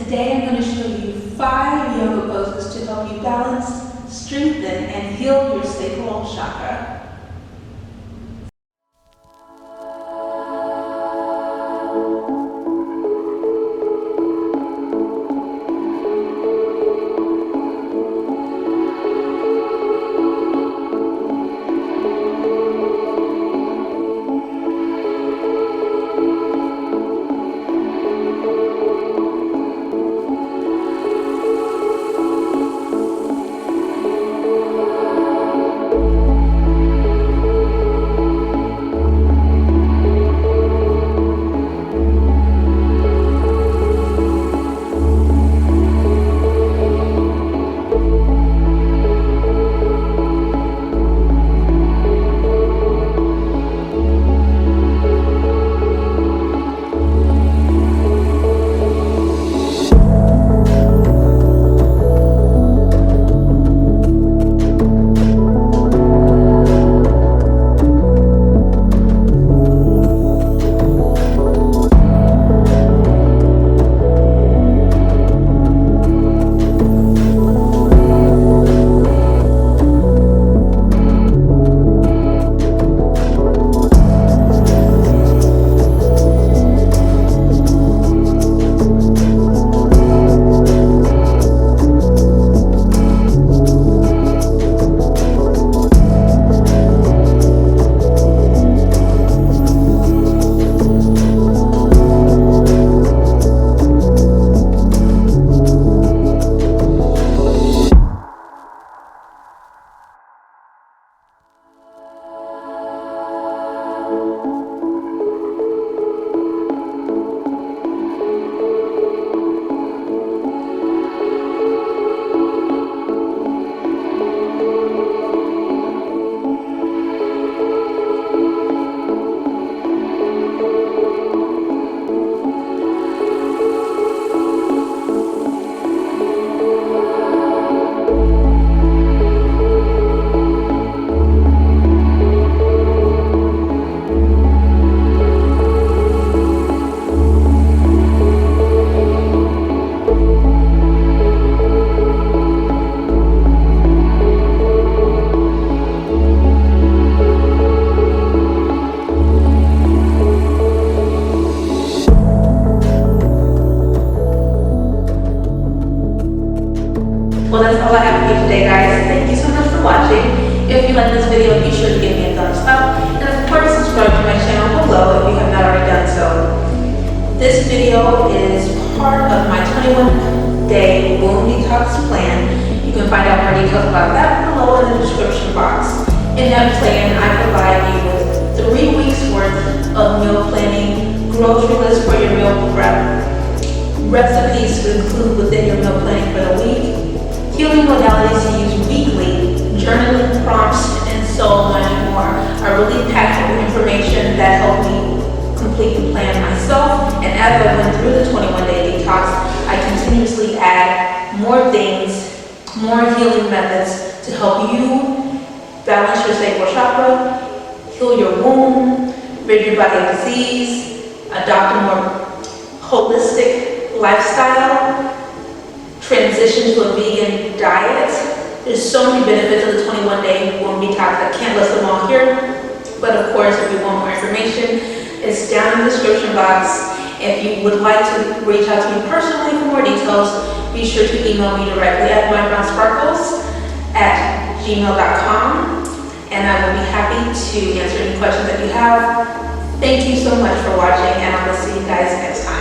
Today I'm going to show you 5 yoga poses to help you balance, strengthen, and heal your sacral chakra. Well, that's all I have for you today, guys. Thank you so much for watching. If you like this video, be sure to give me a thumbs up. And of course, subscribe to my channel below if you have not already done so. This video is part of my 21-day Womb Detox plan. You can find out more details about that below in the description box. In that plan, I provide you with 3 weeks worth of meal planning, grocery list for your meal prep, recipes to include within your meal planning for the week, healing modalities to use weekly, journaling prompts, and so much more. I really packed with information that helped me complete the plan myself, and as I went through the 21-day detox, I continuously add more things, more healing methods to help you balance your sacral chakra, heal your womb, rid your body of disease, adopt a more holistic lifestyle, transition to a vegan diet. There's so many benefits of the 21-day Womb Detox. I can't list them all here, but of course, if you want more information, it's down in the description box. If you would like to reach out to me personally for more details, be sure to email me directly at mybrownsparkles@gmail.com, and I will be happy to answer any questions that you have. Thank you so much for watching, and I will see you guys next time.